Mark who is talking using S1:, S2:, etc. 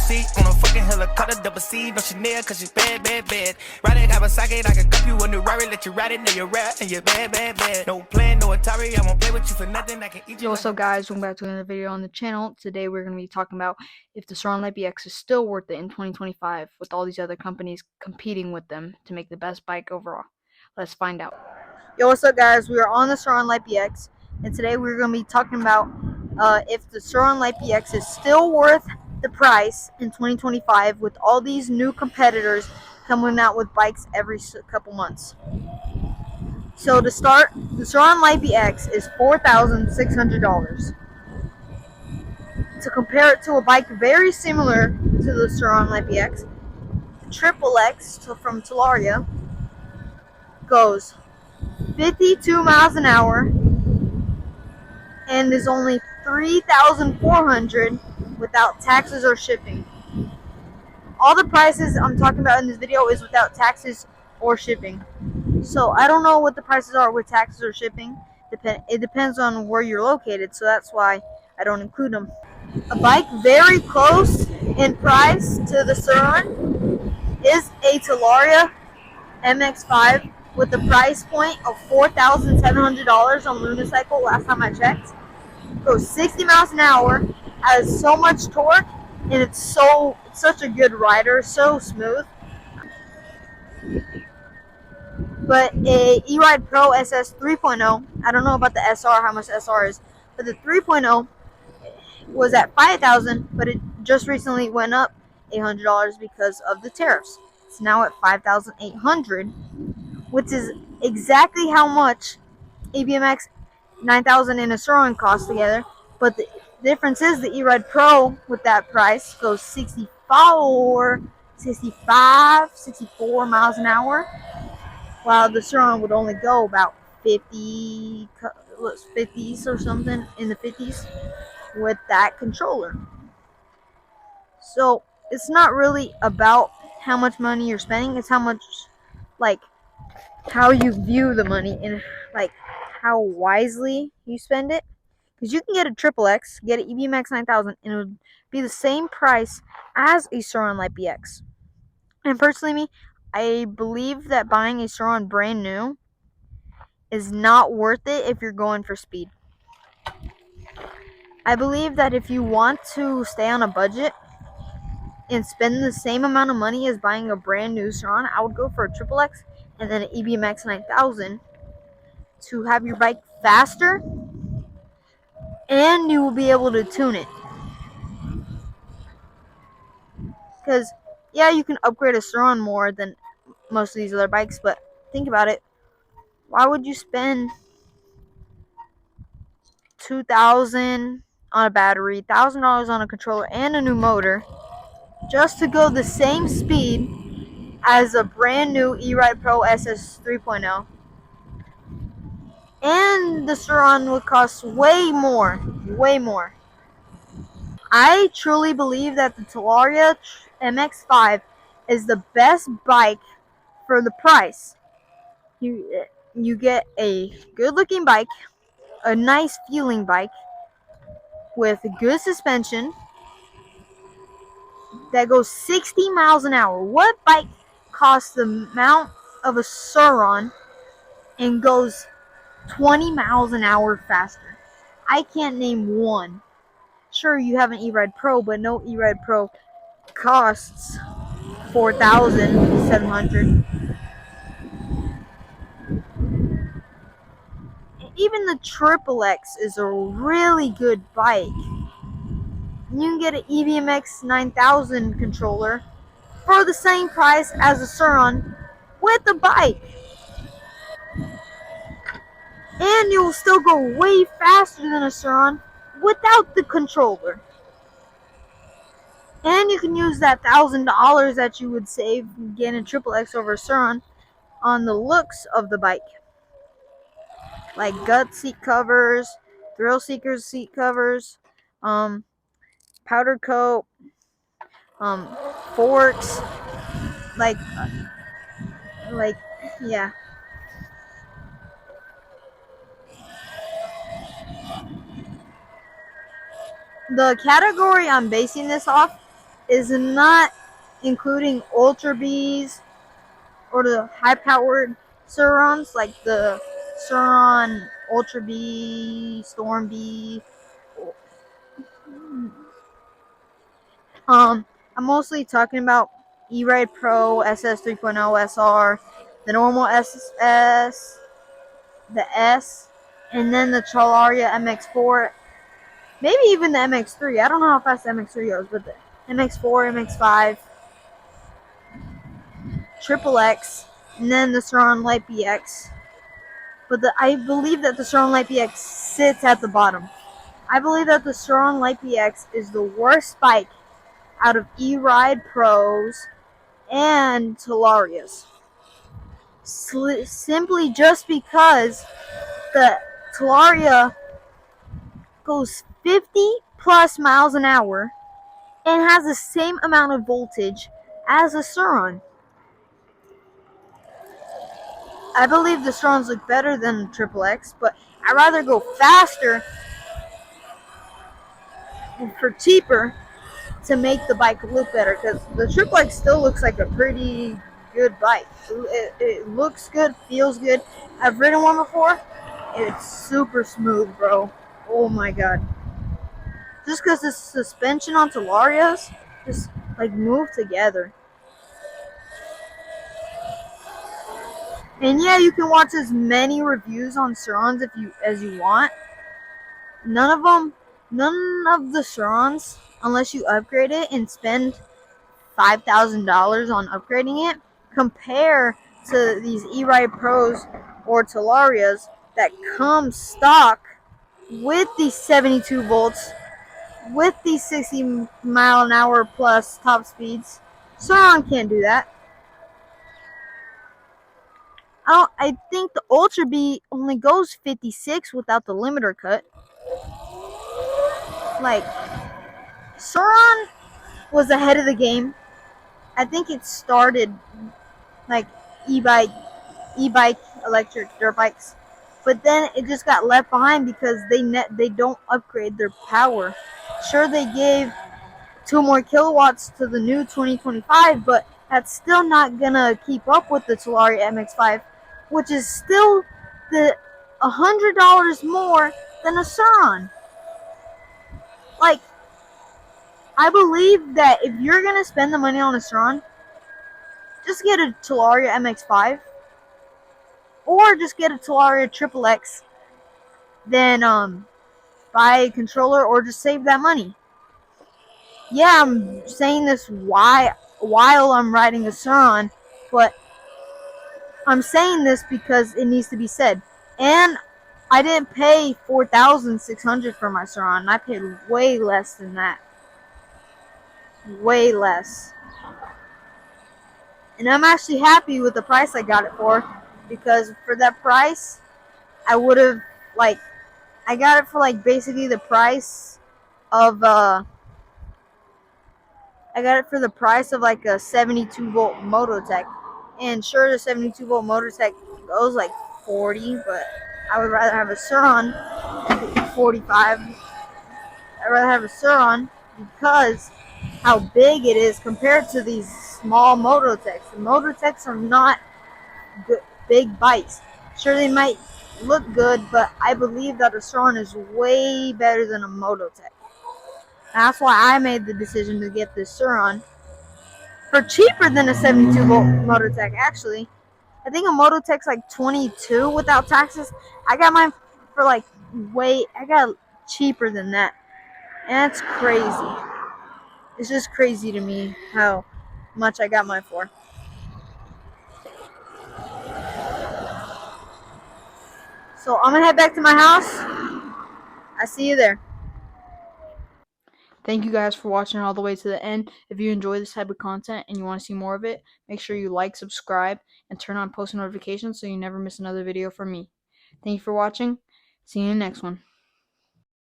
S1: seat on a fucking helicopter, double C, no Chanel, cause she's bad, bad, bad. Riding Kawasaki, I can cup you a new Rari, let you ride it, now you're rap, and you're bad, bad, bad. No plan, no Atari, I won't play with you for nothing, I can eat you.
S2: Yo, what's up guys, welcome back to another video on the channel. Today we're going to be talking about if the Sur-Ron LBX is still worth it in 2025 with all these other companies competing with them to make the best bike overall. Let's find out. Yo, what's up guys, we are on the Sur-Ron LBX and today we're going to be talking about if the Sur-Ron LBX is still worth the price in 2025 with all these new competitors coming out with bikes every couple months. So to start, the Sur-Ron LBX is $4,600. To compare it to a bike very similar to the Sur-Ron LBX, the Triple X from Talaria goes 52 miles an hour and is only $3,400 without taxes or shipping. All the prices I'm talking about in this video is without taxes or shipping. So I don't know what the prices are with taxes or shipping. It depends on where you're located, so that's why I don't include them. A bike very close in price to the Sur-Ron is a Talaria MX-5 with a price point of $4,700 on Lunicycle last time I checked. Goes 60 miles an hour, has so much torque, and it's such a good rider, so smooth. But a E-Ride Pro SS 3.0, I don't know about the SR, how much SR is, but the 3.0 was at $5,000, but it just recently went up $800 because of the tariffs. It's now at $5,800, which is exactly how much ABMX 9000 and a Sur-Ron cost together. But the difference is the E-Ride Pro with that price goes 64 miles an hour, while the Sur-Ron would only go about 50s or something, in the 50s with that controller. So it's not really about how much money you're spending, it's how much, like, how you view the money and like how wisely you spend it. Because you can get a Triple X, get an EBMX 9000, and it would be the same price as a Sur-Ron LBX. And personally, I believe that buying a Sur-Ron brand new is not worth it if you're going for speed. I believe that if you want to stay on a budget and spend the same amount of money as buying a brand new Sur-Ron, I would go for a Triple X and then an EBMX 9000 to have your bike faster, and you will be able to tune it. Because, yeah, you can upgrade a Sur-Ron more than most of these other bikes, but think about it. Why would you spend $2,000 on a battery, $1,000 on a controller, and a new motor just to go the same speed as a brand new E-Ride Pro SS 3.0? And the Sur-Ron would cost way more. I truly believe that the Talaria MX-5 is the best bike for the price. You get a good-looking bike, a nice feeling bike with good suspension that goes 60 miles an hour. What bike costs the amount of a Sur-Ron and goes 20 miles an hour faster? I can't name one. Sure, you have an E-Ride Pro, but no E-Ride Pro costs $4,700. Even the Triple X is a really good bike. You can get an EBMX 9000 controller for the same price as a Sur-Ron with the bike, and you will still go way faster than a Sur-Ron without the controller. And you can use that $1,000 that you would save getting a Triple X over a Sur-Ron on the looks of the bike, like gut seat covers, thrill seekers seat covers, powder coat, forks, yeah. The category I'm basing this off is not including Ultra Bs or the high-powered Surrons like the Sur-Ron Ultra B, Storm B. I'm mostly talking about E-Ride Pro, SS 3.0 SR, the normal SS, the S, and then the Talaria MX4, maybe even the MX3. I don't know how fast the MX3 goes, but the MX4, MX5, Triple X, and then the Sur-Ron LBX. But I believe that the Surron LBX sits at the bottom. I believe that the Surron LBX is the worst bike out of E-Ride Pros and Talarias. Simply just because the Talaria goes 50 plus miles an hour and has the same amount of voltage as a Surron. I believe the Surrons look better than the Triple X, but I'd rather go faster for cheaper to make the bike look better, because the Triple X still looks like a pretty good bike. It looks good, feels good. I've ridden one before. It's super smooth, bro. Oh my god. Just because the suspension on Talarias just like move together. And yeah, you can watch as many reviews on Surrons as you want. None of the Surrons, unless you upgrade it and spend $5,000 on upgrading it, compare to these E-Ride Pros or Talarias that come stock with these 72 volts, with these 60 mile an hour plus top speeds. Sur-Ron can't do that. I think the Ultra B only goes 56 without the limiter cut. Like, Sur-Ron was ahead of the game. I think it started like e-bike electric dirt bikes, but then it just got left behind because they don't upgrade their power. Sure, they gave 2 more kilowatts to the new 2025, but that's still not gonna keep up with the Talaria MX5, which is still the $100 more than a Surron. Like, I believe that if you're gonna spend the money on a Surron, just get a Talaria MX5 or just get a Talaria Triple X, then buy a controller or just save that money. Yeah, I'm saying this while I'm riding a Surron, but I'm saying this because it needs to be said. And I didn't pay $4,600 for my Surron. I paid way less than that. Way less. And I'm actually happy with the price I got it for, because for that price, I would have I got it for basically the price of I got it for the price of a 72 volt Mototech. And sure, the 72 volt Mototech goes 40, but I would rather have a Surron 45. I'd rather have a Surron because how big it is compared to these small Mototechs. The Mototechs are not good, big bikes. Sure, they might look good, but I believe that a Surron is way better than a Mototech. That's why I made the decision to get this Surron for cheaper than a 72 volt Mototech. Actually, I think a Mototech's 22 without taxes. I got mine for I got cheaper than that. And that's crazy. It's just crazy to me how much I got mine for. So I'm gonna head back to my house. I see you there. Thank you guys for watching all the way to the end. If you enjoy this type of content and you want to see more of it, make sure you like, subscribe, and turn on post notifications so you never miss another video from me. Thank you for watching. See you in the next one.